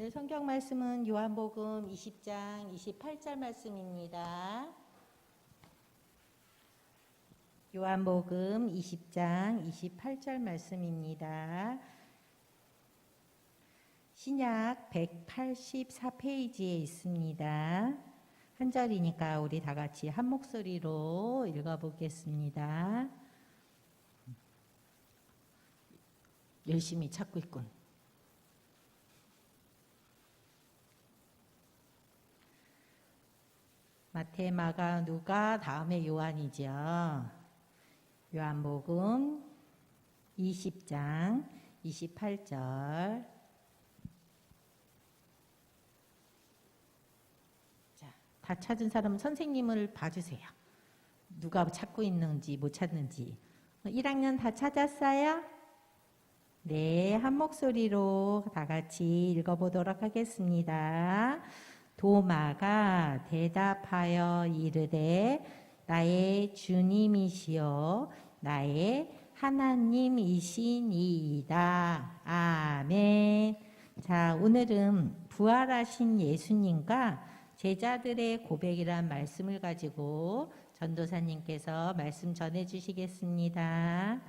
오늘 성경 말씀은 요한복음 20장 28절 말씀입니다. 요한복음 20장 28절 말씀입니다. 신약 184페이지에 있습니다. 한 절이니까 우리 다 같이 한 목소리로 읽어보겠습니다. 열심히 찾고 있군. 마태, 마가, 누가, 다음에 요한이죠. 요한복음 20장 28절. 자, 다 찾은 사람은 선생님을 봐주세요. 누가 찾고 있는지 못 찾는지. 1학년 다 찾았어요? 네, 한 목소리로 다 같이 읽어보도록 하겠습니다. 도마가 대답하여 이르되 나의 주님이시여 나의 하나님이시니이다. 아멘. 자, 오늘은 부활하신 예수님과 제자들의 고백이란 말씀을 가지고 전도사님께서 말씀 전해주시겠습니다.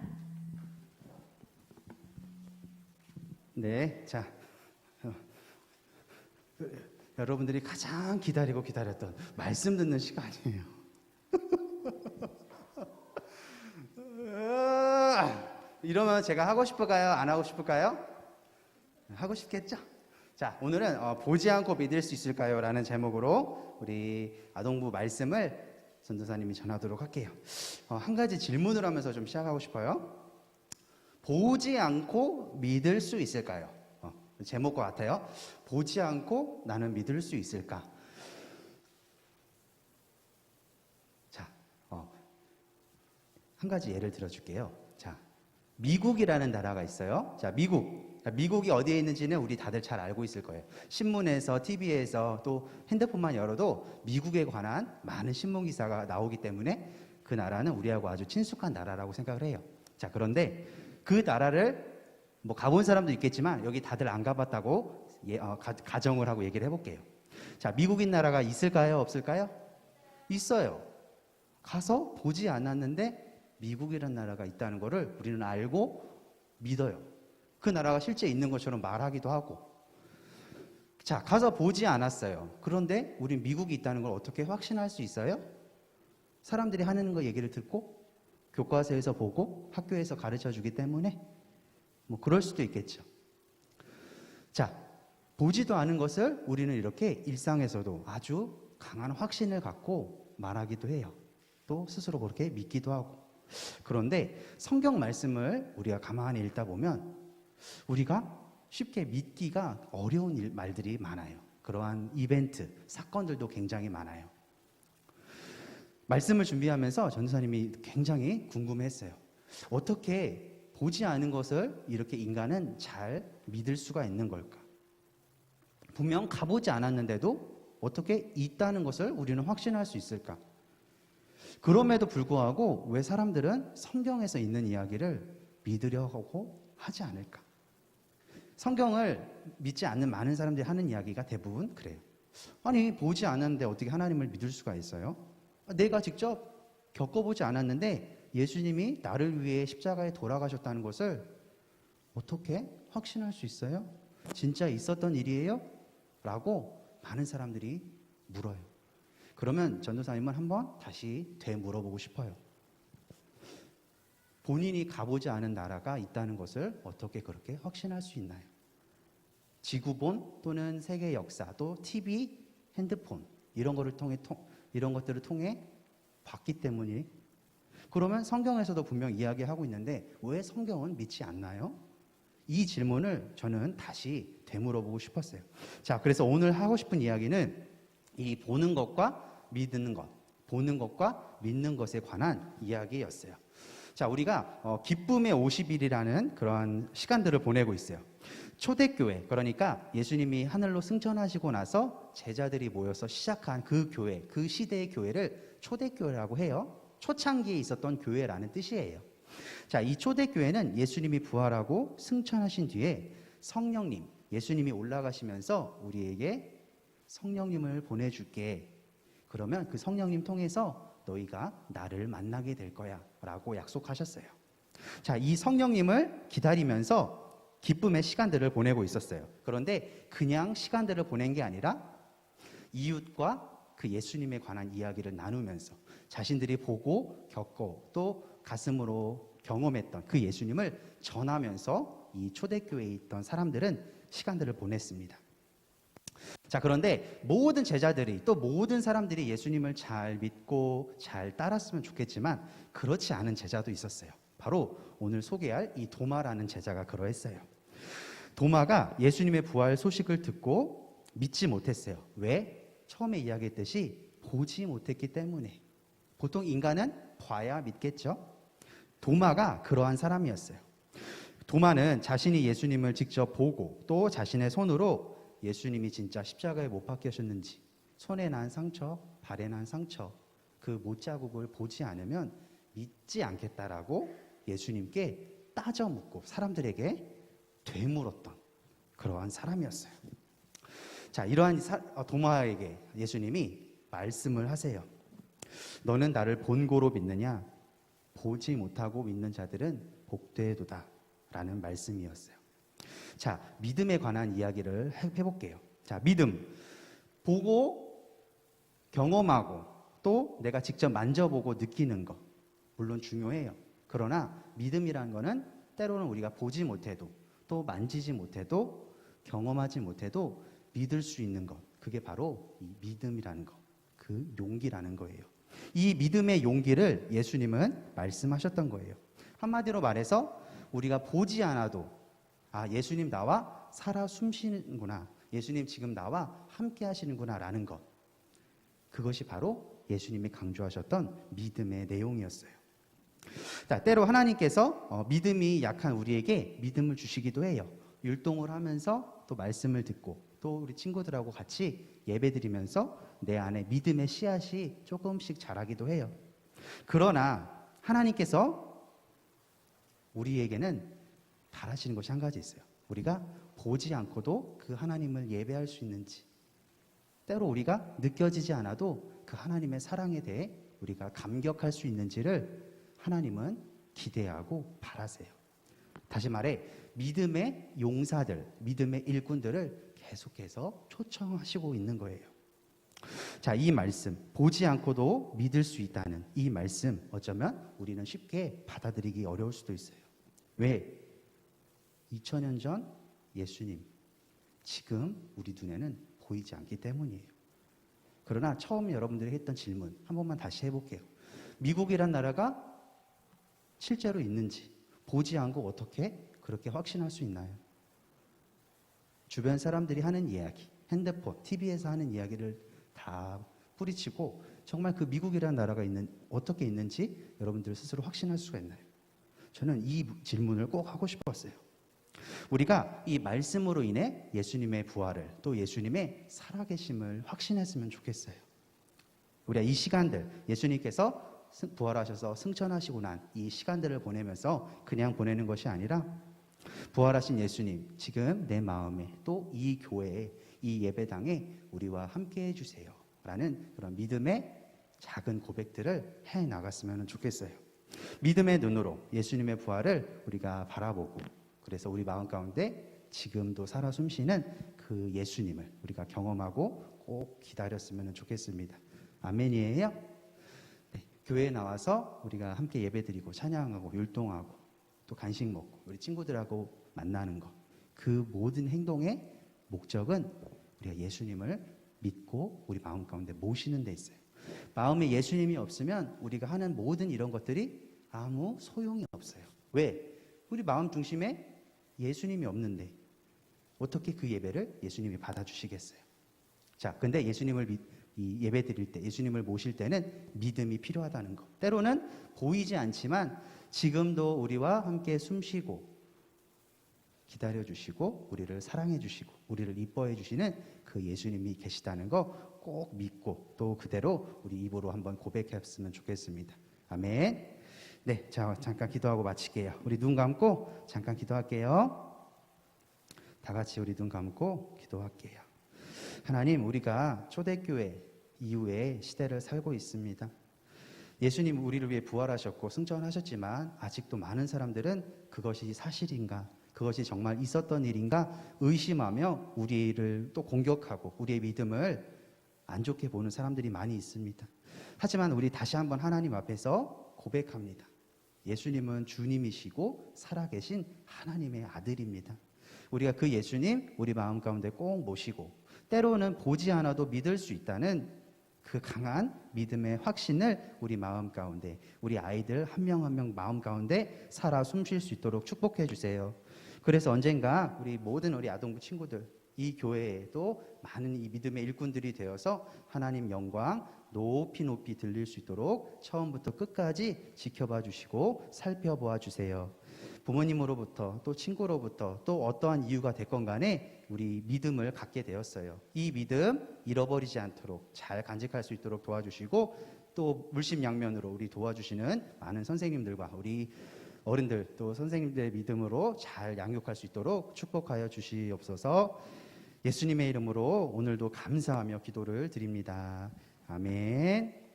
네, 자, 여러분들이 가장 기다렸던 말씀 듣는 시간이에요. 이러면 제가 하고 싶을까요? 안 하고 싶을까요? 하고 싶겠죠? 자, 오늘은 보지 않고 믿을 수 있을까요? 라는 제목으로 우리 아동부 말씀을 전도사님이 전하도록 할게요. 한 가지 질문을 하면서 좀 시작하고 싶어요. 보지 않고 믿을 수 있을까요? 제목과 같아요. 보지 않고 나는 믿을 수 있을까? 자, 한 가지 예를 들어줄게요. 자, 미국이라는 나라가 있어요. 자, 미국이 어디에 있는지는 우리 다들 잘 알고 있을 거예요. 신문에서, TV에서 또 핸드폰만 열어도 미국에 관한 많은 신문 기사가 나오기 때문에 그 나라는 우리하고 아주 친숙한 나라라고 생각을 해요. 자, 그런데 그 나라를 뭐 가본 사람도 있겠지만 여기 다들 안 가봤다고 가정을 하고 얘기를 해볼게요. 자, 미국인 나라가 있을까요? 없을까요? 있어요. 가서 보지 않았는데 미국이라는 나라가 있다는 것을 우리는 알고 믿어요. 그 나라가 실제 있는 것처럼 말하기도 하고. 자, 가서 보지 않았어요. 그런데 우린 미국이 있다는 걸 어떻게 확신할 수 있어요? 사람들이 하는 거 얘기를 듣고 교과서에서 보고 학교에서 가르쳐 주기 때문에 뭐 그럴 수도 있겠죠. 자, 보지도 않은 것을 우리는 이렇게 일상에서도 아주 강한 확신을 갖고 말하기도 해요. 또 스스로 그렇게 믿기도 하고. 그런데 성경 말씀을 우리가 가만히 읽다 보면 우리가 쉽게 믿기가 어려운 말들이 많아요. 그러한 이벤트, 사건들도 굉장히 많아요. 말씀을 준비하면서 전도사님이 굉장히 궁금했어요. 어떻게 보지 않은 것을 이렇게 인간은 잘 믿을 수가 있는 걸까? 분명 가보지 않았는데도 어떻게 있다는 것을 우리는 확신할 수 있을까? 그럼에도 불구하고 왜 사람들은 성경에서 있는 이야기를 믿으려고 하지 않을까? 성경을 믿지 않는 많은 사람들이 하는 이야기가 대부분 그래요. 아니, 보지 않았는데 어떻게 하나님을 믿을 수가 있어요? 내가 직접 겪어보지 않았는데 예수님이 나를 위해 십자가에 돌아가셨다는 것을 어떻게 확신할 수 있어요? 진짜 있었던 일이에요? 라고 많은 사람들이 물어요. 그러면 전도사님은 한번 다시 되물어보고 싶어요. 본인이 가보지 않은 나라가 있다는 것을 어떻게 그렇게 확신할 수 있나요? 지구본 또는 세계 역사, 또 TV, 핸드폰 이런 것들을 통해 봤기 때문이. 그러면 성경에서도 분명 이야기하고 있는데 왜 성경은 믿지 않나요? 이 질문을 저는 다시 되물어보고 싶었어요. 자, 그래서 오늘 하고 싶은 이야기는 이 보는 것과 믿는 것, 보는 것과 믿는 것에 관한 이야기였어요. 자, 우리가 기쁨의 50일이라는 그런 시간들을 보내고 있어요. 초대교회, 그러니까 예수님이 하늘로 승천하시고 나서 제자들이 모여서 시작한 그 교회, 그 시대의 교회를 초대교회라고 해요. 초창기에 있었던 교회라는 뜻이에요. 자, 이 초대교회는 예수님이 부활하고 승천하신 뒤에 성령님, 예수님이 올라가시면서 우리에게 성령님을 보내줄게. 그러면 그 성령님 통해서 너희가 나를 만나게 될 거야 라고 약속하셨어요. 자, 이 성령님을 기다리면서 기쁨의 시간들을 보내고 있었어요. 그런데 그냥 시간들을 보낸 게 아니라 이웃과 그 예수님에 관한 이야기를 나누면서 자신들이 보고 겪고 또 가슴으로 경험했던 그 예수님을 전하면서 이 초대교회에 있던 사람들은 시간들을 보냈습니다. 자, 그런데 모든 제자들이 또 모든 사람들이 예수님을 잘 믿고 잘 따랐으면 좋겠지만 그렇지 않은 제자도 있었어요. 바로 오늘 소개할 이 도마라는 제자가 그러했어요. 도마가 예수님의 부활 소식을 듣고 믿지 못했어요. 왜? 처음에 이야기했듯이 보지 못했기 때문에. 보통 인간은 봐야 믿겠죠. 도마가 그러한 사람이었어요. 도마는 자신이 예수님을 직접 보고 또 자신의 손으로 예수님이 진짜 십자가에 못 박히셨는지, 손에 난 상처, 발에 난 상처, 그 못자국을 보지 않으면 믿지 않겠다라고 예수님께 따져 묻고 사람들에게 되물었던 그러한 사람이었어요. 자, 이러한 도마에게 예수님이 말씀을 하세요. 너는 나를 본고로 믿느냐? 보지 못하고 믿는 자들은 복되도다 라는 말씀이었어요. 자, 믿음에 관한 이야기를 해볼게요. 자, 믿음. 보고 경험하고 또 내가 직접 만져보고 느끼는 것. 물론 중요해요. 그러나 믿음이란 거는 때로는 우리가 보지 못해도 또 만지지 못해도 경험하지 못해도 믿을 수 있는 것. 그게 바로 이 믿음이라는 것. 그 용기라는 거예요. 이 믿음의 용기를 예수님은 말씀하셨던 거예요. 한마디로 말해서 우리가 보지 않아도 예수님 나와 살아 숨쉬는구나. 예수님 지금 나와 함께 하시는구나 라는 것. 그것이 바로 예수님이 강조하셨던 믿음의 내용이었어요. 자, 때로 하나님께서 믿음이 약한 우리에게 믿음을 주시기도 해요. 율동을 하면서 또 말씀을 듣고 또 우리 친구들하고 같이 예배드리면서 내 안에 믿음의 씨앗이 조금씩 자라기도 해요. 그러나 하나님께서 우리에게는 바라시는 것이 한 가지 있어요. 우리가 보지 않고도 그 하나님을 예배할 수 있는지, 때로 우리가 느껴지지 않아도 그 하나님의 사랑에 대해 우리가 감격할 수 있는지를 하나님은 기대하고 바라세요. 다시 말해 믿음의 용사들, 믿음의 일꾼들을 계속해서 초청하시고 있는 거예요. 자, 이 말씀, 보지 않고도 믿을 수 있다는 이 말씀, 어쩌면 우리는 쉽게 받아들이기 어려울 수도 있어요. 왜? 2000년 전 예수님, 지금 우리 눈에는 보이지 않기 때문이에요. 그러나 처음 여러분들이 했던 질문 한 번만 다시 해볼게요. 미국이란 나라가 실제로 있는지 보지 않고 어떻게 그렇게 확신할 수 있나요? 주변 사람들이 하는 이야기, 핸드폰, TV에서 하는 이야기를 다 뿌리치고 정말 그 미국이라는 나라가 어떻게 있는지 여러분들 스스로 확신할 수가 있나요? 저는 이 질문을 꼭 하고 싶었어요. 우리가 이 말씀으로 인해 예수님의 부활을 또 예수님의 살아계심을 확신했으면 좋겠어요. 우리가 이 시간들, 예수님께서 부활하셔서 승천하시고 난 이 시간들을 보내면서 그냥 보내는 것이 아니라 부활하신 예수님, 지금 내 마음에 또 이 교회에 이 예배당에 우리와 함께 해주세요 라는 그런 믿음의 작은 고백들을 해 나갔으면 좋겠어요. 믿음의 눈으로 예수님의 부활을 우리가 바라보고, 그래서 우리 마음 가운데 지금도 살아 숨쉬는 그 예수님을 우리가 경험하고 꼭 기다렸으면 좋겠습니다. 아멘이에요? 네, 교회에 나와서 우리가 함께 예배드리고 찬양하고 율동하고 또 간식 먹고 우리 친구들하고 만나는 것, 그 모든 행동의 목적은 우리가 예수님을 믿고 우리 마음 가운데 모시는 데 있어요. 마음에 예수님이 없으면 우리가 하는 모든 이런 것들이 아무 소용이 없어요. 왜? 우리 마음 중심에 예수님이 없는데 어떻게 그 예배를 예수님이 받아주시겠어요? 자, 근데 예수님을 이 예배 드릴 때, 예수님을 모실 때는 믿음이 필요하다는 것. 때로는 보이지 않지만 지금도 우리와 함께 숨쉬고 기다려주시고 우리를 사랑해주시고 우리를 이뻐해주시는 그 예수님이 계시다는 거 꼭 믿고 또 그대로 우리 입으로 한번 고백했으면 좋겠습니다. 아멘. 네, 자, 잠깐 기도하고 마칠게요. 우리 눈 감고 잠깐 기도할게요. 다 같이 우리 눈 감고 기도할게요. 하나님, 우리가 초대교회 이후의 시대를 살고 있습니다. 예수님 우리를 위해 부활하셨고 승천하셨지만 아직도 많은 사람들은 그것이 사실인가, 그것이 정말 있었던 일인가 의심하며 우리를 또 공격하고 우리의 믿음을 안 좋게 보는 사람들이 많이 있습니다. 하지만 우리 다시 한번 하나님 앞에서 고백합니다. 예수님은 주님이시고 살아계신 하나님의 아들입니다. 우리가 그 예수님 우리 마음 가운데 꼭 모시고 때로는 보지 않아도 믿을 수 있다는 그 강한 믿음의 확신을 우리 마음 가운데, 우리 아이들 한 명 한 명 마음 가운데 살아 숨쉴 수 있도록 축복해 주세요. 그래서 언젠가 우리 모든 우리 아동부 친구들, 이 교회에도 많은 이 믿음의 일꾼들이 되어서 하나님 영광 높이 높이 들릴 수 있도록 처음부터 끝까지 지켜봐 주시고 살펴보아 주세요. 부모님으로부터 또 친구로부터 또 어떠한 이유가 됐건 간에 우리 믿음을 갖게 되었어요. 이 믿음 잃어버리지 않도록 잘 간직할 수 있도록 도와주시고 또 물심양면으로 우리 도와주시는 많은 선생님들과 우리 어른들 또 선생님들의 믿음으로 잘 양육할 수 있도록 축복하여 주시옵소서. 예수님의 이름으로 오늘도 감사하며 기도를 드립니다. 아멘.